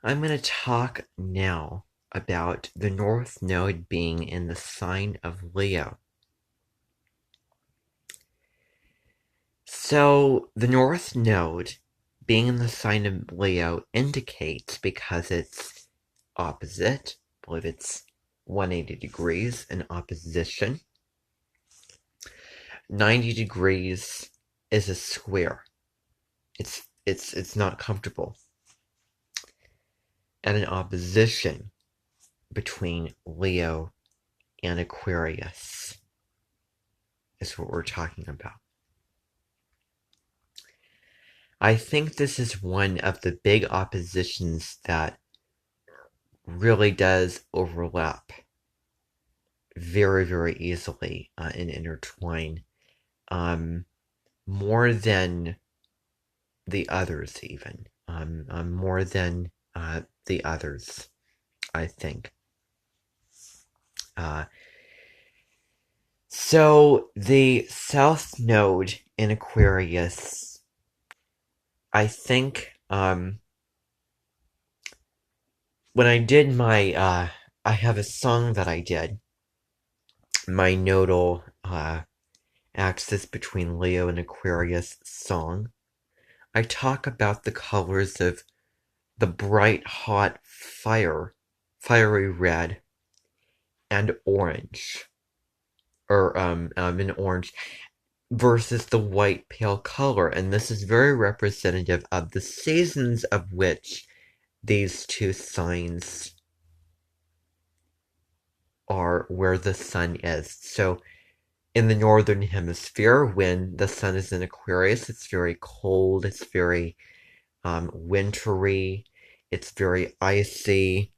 I'm going to talk now about the North Node being in the sign of Leo. So, the North Node being in the sign of Leo indicates, because it's opposite, I believe it's 180 degrees in opposition. 90 degrees is a square. It's not comfortable. And an opposition between Leo and Aquarius is what we're talking about. I think this is one of the big oppositions that really does overlap very, very easily and intertwine more than the others, even. More than the others, I think. So the South Node in Aquarius, I think, when I did my, I have a song that I did, my nodal axis between Leo and Aquarius song. I talk about the colors of the bright, hot fiery red, and orange, or in orange, versus the white pale color, and this is very representative of the seasons of which these two signs are where the sun is. So in the northern hemisphere, when the sun is in Aquarius, it's very cold, it's very wintry, it's very icy.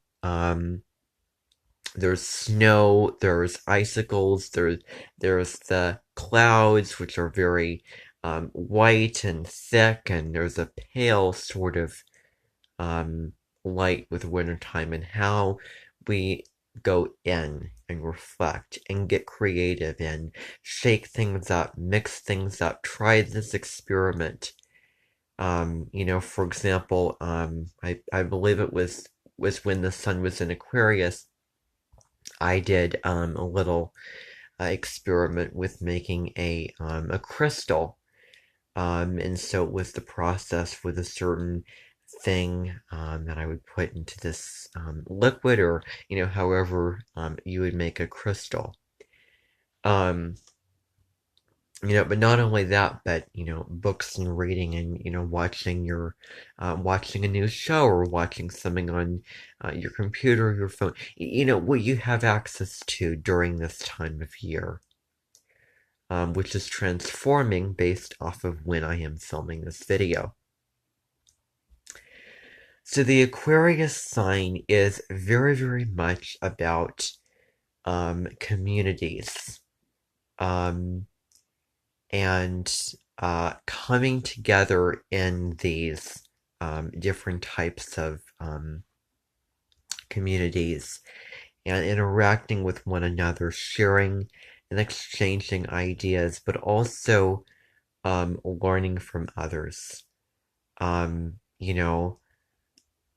There's snow, there's icicles, there's the clouds, which are very white and thick, and there's a pale sort of light with wintertime, and how we go in and reflect and get creative and shake things up, mix things up, try this experiment. For example, I believe it was when the sun was in Aquarius. I did a little experiment with making a crystal, and so it was the process with a certain thing that I would put into this liquid, or however you would make a crystal. Um, but not only that, but books and reading, and watching a new show, or watching something on your computer or your phone. What you have access to during this time of year, which is transforming based off of when I am filming this video. So the Aquarius sign is very, very much about communities. And coming together in these different types of communities, and interacting with one another, sharing and exchanging ideas, but also learning from others.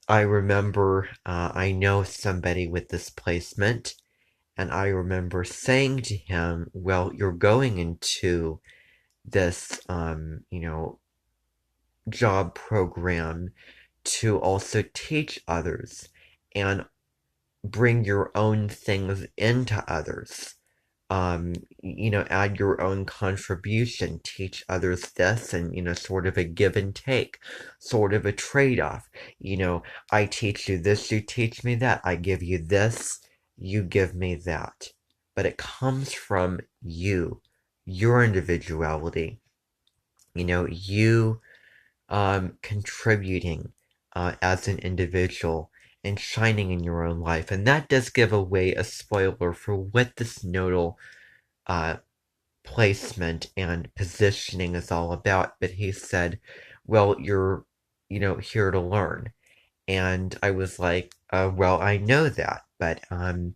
I remember I know somebody with this placement, and I remember saying to him, well, you're going into this job program to also teach others and bring your own things into others. Add your own contribution, teach others this, and sort of a give and take, sort of a trade-off. I teach you this, you teach me that. I give you this, you give me that. But it comes from you, your individuality, you contributing as an individual and shining in your own life. And that does give away a spoiler for what this nodal uh, placement and positioning is all about. But he said, well, you're, here to learn. And I was like, well, I know that. But, and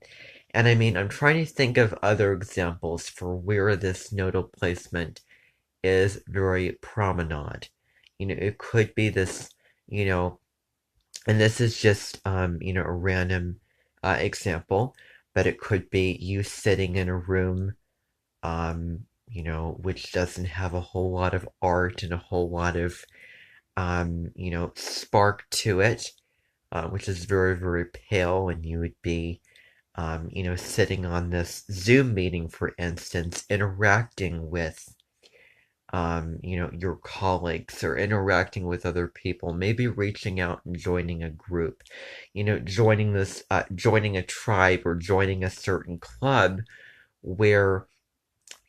I mean, I'm trying to think of other examples for where this nodal placement is very promenade. It could be this, you know, And this is just, a random example, but it could be you sitting in a room, which doesn't have a whole lot of art and a whole lot of, spark to it, which is very, very pale, and you would be, sitting on this Zoom meeting, for instance, interacting with, your colleagues or interacting with other people, maybe reaching out and joining a group, joining a tribe or joining a certain club where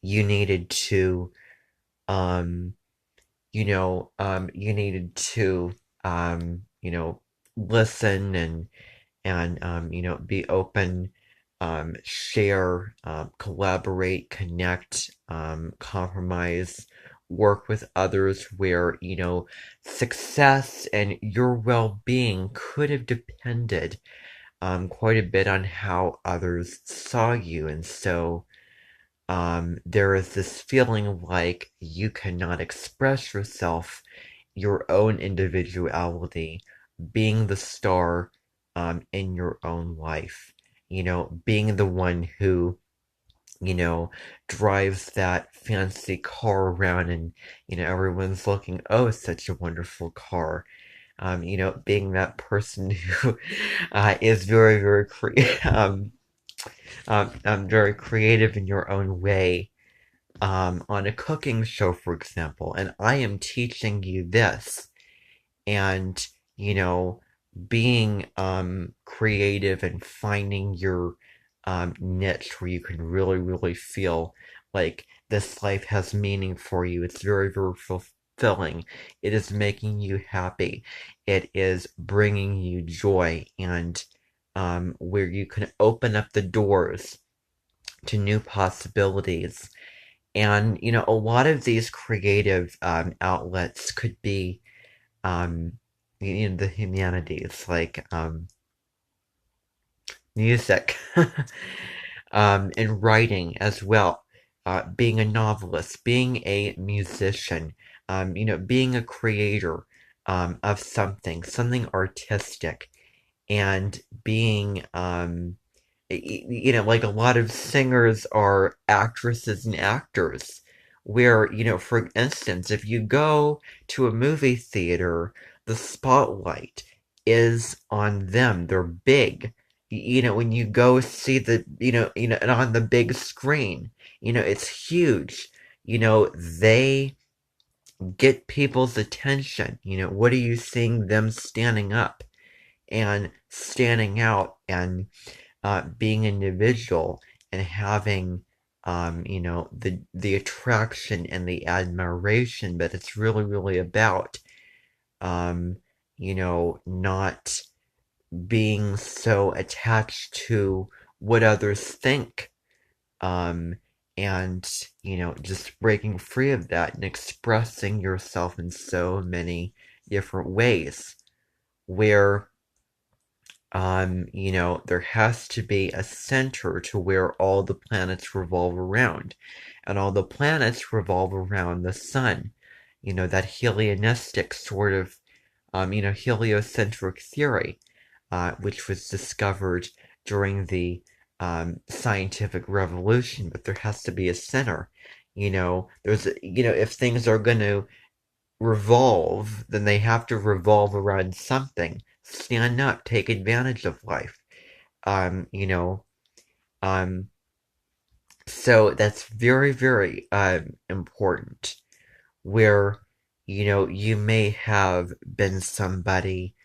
you needed to, um, you needed to, listen and be open, share, collaborate, connect, compromise, work with others where, success and your well being could have depended quite a bit on how others saw you. And so there is this feeling like you cannot express yourself, your own individuality, being the star in your own life, being the one who, you know, drives that fancy car around and, everyone's looking, oh, such a wonderful car. Being that person who is very, very, very creative in your own way, on a cooking show, for example, and I am teaching you this, and you know being creative and finding your niche where you can really really feel like this life has meaning for you. It's very very fulfilling. It is making you happy. It is bringing you joy, and where you can open up the doors to new possibilities. And a lot of these creative outlets could be um, in the humanities, like music, and writing as well. Being a novelist, being a musician, being a creator of something artistic, and being like a lot of singers are actresses and actors, where, for instance, if you go to a movie theater, the spotlight is on them. They're big. When you go see and on the big screen, it's huge. They get people's attention. What are you seeing them standing up and standing out and being individual and having the attraction and the admiration, but it's really really about um, not being so attached to what others think, um, and just breaking free of that and expressing yourself in so many different ways, where there has to be a center to where all the planets revolve around. And all the planets revolve around the sun. That helionistic sort of, heliocentric theory, which was discovered during the scientific revolution. But there has to be a center. If things are going to revolve, then they have to revolve around something. Stand up, take advantage of life. Um, you know, um, so that's very, very important. Where, you may have been somebody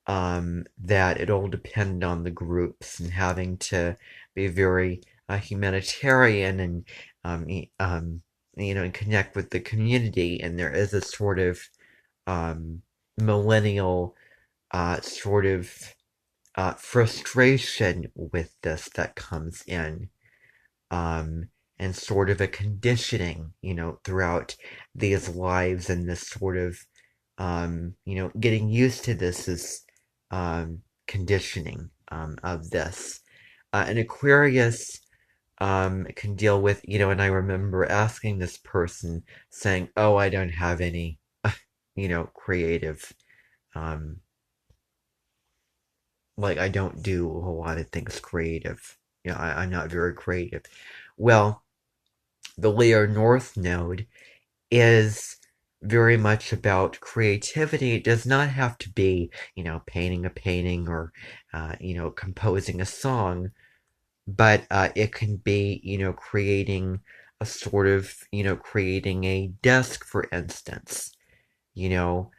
that it all depended on the groups and having to be very humanitarian and and connect with the community. And there is a sort of um, millennial sort of frustration with this that comes in, um, and sort of a conditioning, throughout these lives, and this sort of, getting used to this is conditioning of this. And Aquarius can deal with, and I remember asking this person saying, oh, I don't have any, creative um, like I don't do a lot of things creative. I'm not very creative. Well, the Leo North node is very much about creativity. It does not have to be, painting a painting or, composing a song, but it can be, creating a desk, for instance, you know,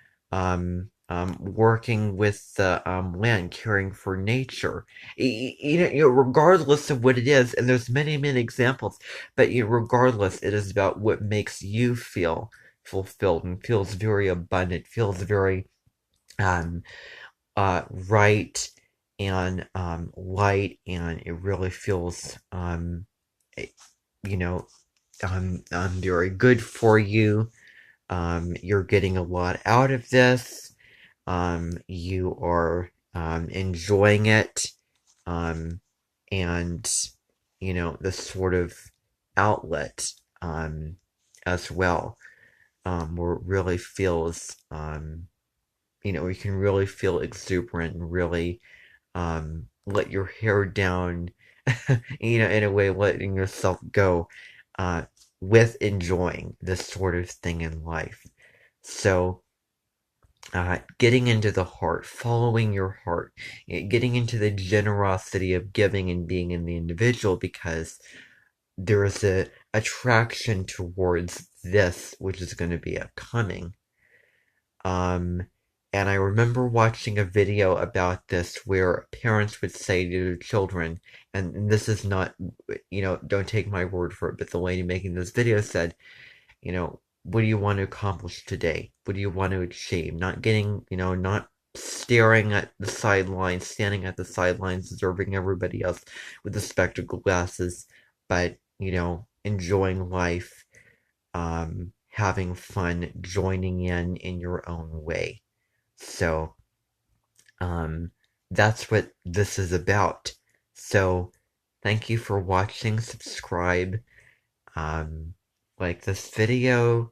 working with the land, caring for nature. Regardless of what it is, and there's many, many examples, but regardless, it is about what makes you feel fulfilled and feels very abundant, feels very um, right and light, and it really feels eh, you know very good for you. You're getting a lot out of this. You are enjoying it, um, and the sort of outlet as well, where it really feels, you can really feel exuberant and really let your hair down, in a way, letting yourself go, uh, with enjoying this sort of thing in life. So, getting into the heart, following your heart, getting into the generosity of giving and being in the individual, because there is a attraction towards this, which is going to be upcoming. Um, and I remember watching a video about this where parents would say to their children, and this is not, don't take my word for it, but the lady making this video said, what do you want to accomplish today? What do you want to achieve? Not getting, not staring at the sidelines, standing at the sidelines, observing everybody else with the spectacle glasses, but, enjoying life, having fun, joining in your own way. So, um, that's what this is about. So, thank you for watching. Subscribe, um, like this video,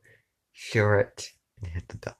share it, and hit the bell.